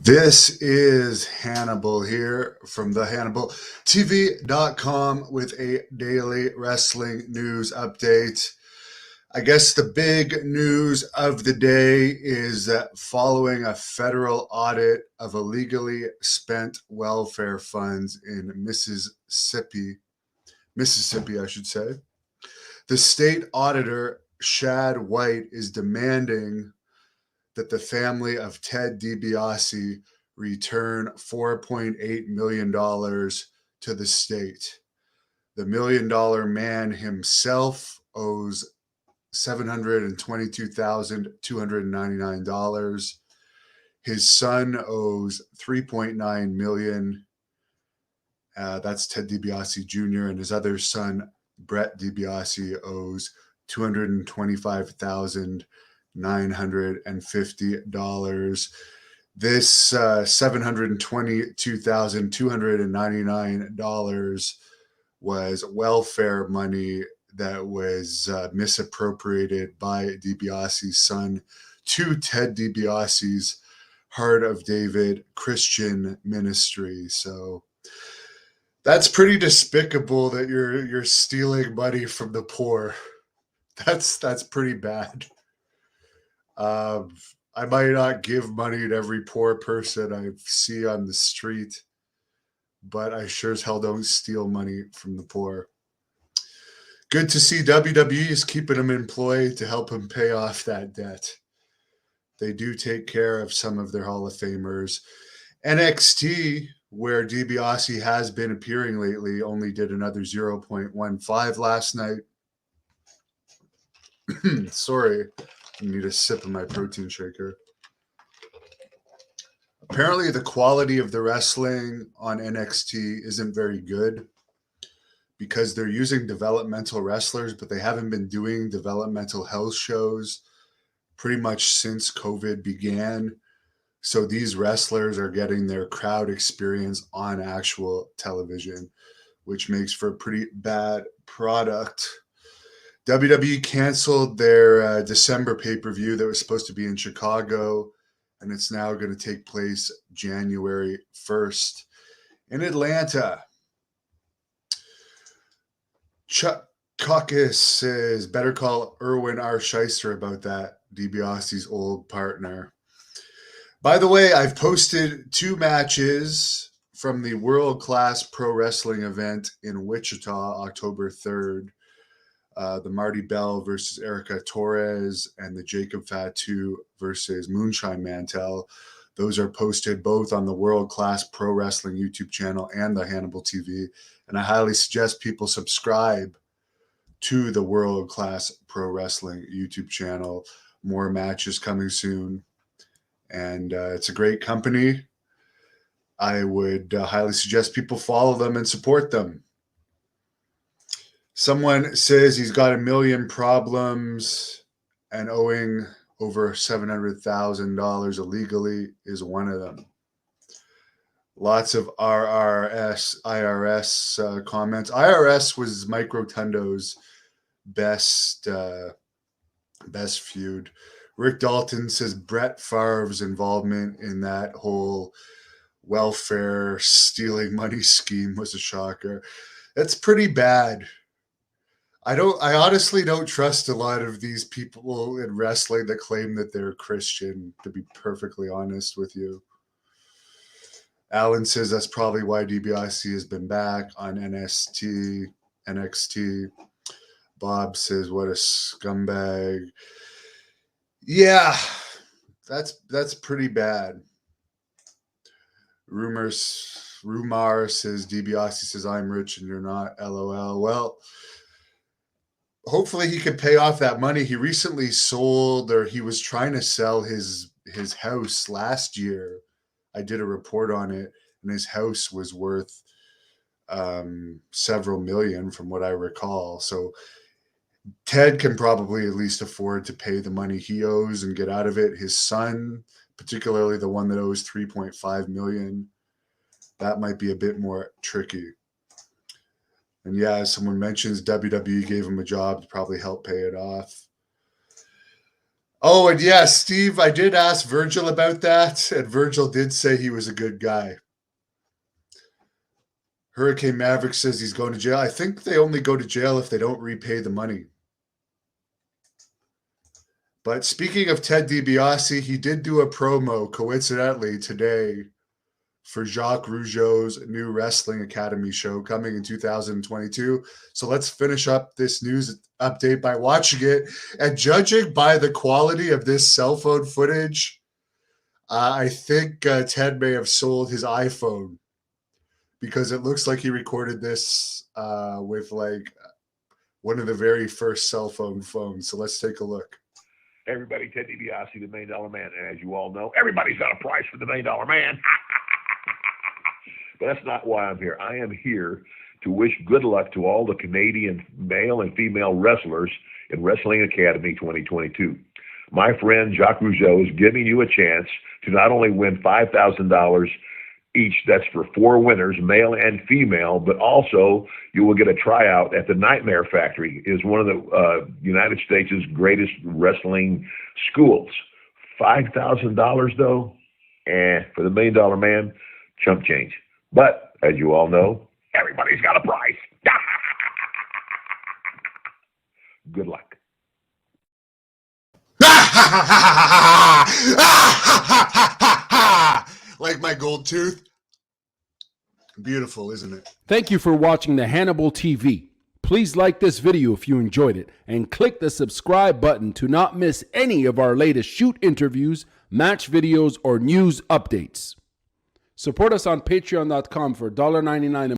This is Hannibal here from the HannibalTV.com with a daily wrestling news update. I guess the big news of the day is that following a federal audit of illegally spent welfare funds in Mississippi, I should say, the state auditor, Shad White, is demanding that the family of Ted Dibiase return $4.8 million to the state. The $1 million man himself owes $722,299. His son owes $3.9 million. That's Ted Dibiase Jr. And his other son, Brett Dibiase, owes $225,950. This $722,299 was welfare money that was misappropriated by Dibiase's son to Ted Dibiase's Heart of David Christian Ministry. So that's pretty despicable that you're stealing money from the poor. That's pretty bad. I might not give money to every poor person I see on the street, but I sure as hell don't steal money from the poor. Good to see WWE is keeping him employed to help him pay off that debt. They do take care of some of their Hall of Famers. NXT, where Dibiase has been appearing lately, only did another 0.15 last night. Sorry, I need a sip of my protein shaker. Apparently, the quality of the wrestling on NXT isn't very good because they're using developmental wrestlers, but they haven't been doing developmental health shows pretty much since COVID began. So these wrestlers are getting their crowd experience on actual television, which makes for a pretty bad product. WWE canceled their December pay-per-view that was supposed to be in Chicago, and it's now going to take place January 1st in Atlanta. Chuck Caucus says, better call Erwin R. Scheister about that, DiBiase's old partner. By the way, I've posted 2 matches from the World Class Pro Wrestling event in Wichita, October 3rd. The Marty Bell versus Erica Torres and the Jacob Fatu versus Moonshine Mantel. Those are posted both on the World Class Pro Wrestling YouTube channel and the Hannibal TV. And I highly suggest people subscribe to the World Class Pro Wrestling YouTube channel. More matches coming soon. And it's a great company. I would highly suggest people follow them and support them. Someone says he's got 1 million problems and owing over $700,000 illegally is one of them. Lots of IRS comments. IRS was Mike Rotundo's best feud. Rick Dalton says Brett Favre's involvement in that whole welfare stealing money scheme was a shocker. That's pretty bad. I honestly don't trust a lot of these people in wrestling that claim that they're Christian, to be perfectly honest with you. Alan says that's probably why DiBiase has been back on NXT. Bob says, what a scumbag. Yeah, that's pretty bad. Rumar says, DiBiase says, I'm rich and you're not, LOL. Well, hopefully he could pay off that money. He recently sold, or he was trying to sell his house last year. I did a report on it, and his house was worth several million from what I recall. So Ted can probably at least afford to pay the money he owes and get out of it. His son, particularly the one that owes $3.5 million, that might be a bit more tricky. And yeah, as someone mentions, WWE gave him a job to probably help pay it off. Oh, and yeah, Steve, I did ask Virgil about that, and Virgil did say he was a good guy. Hurricane Maverick says he's going to jail. I think they only go to jail if they don't repay the money. But speaking of Ted DiBiase, he did do a promo, coincidentally, today for Jacques Rougeau's new Wrestling Academy show coming in 2022. So let's finish up this news update by watching it. And judging by the quality of this cell phone footage, I think Ted may have sold his iPhone, because it looks like he recorded this with like one of the very first cell phone phones. So let's take a look. Everybody, Ted DiBiase, the $1 Million Man. And as you all know, everybody's got a price for the $1 Million Man. But that's not why I'm here. I am here to wish good luck to all the Canadian male and female wrestlers in Wrestling Academy 2022. My friend Jacques Rougeau is giving you a chance to not only win $5,000 each, that's for 4 winners, male and female, but also you will get a tryout at the Nightmare Factory. It is one of the United States' greatest wrestling schools. $5,000 though, for the $1 Million Man, chump change. But as you all know, everybody's got a price. Good luck. Like my gold tooth. Beautiful, isn't it? Thank you for watching the Hannibal TV. Please like this video if you enjoyed it, and click the subscribe button to not miss any of our latest shoot interviews, match videos, or news updates. Support us on patreon.com for $1.99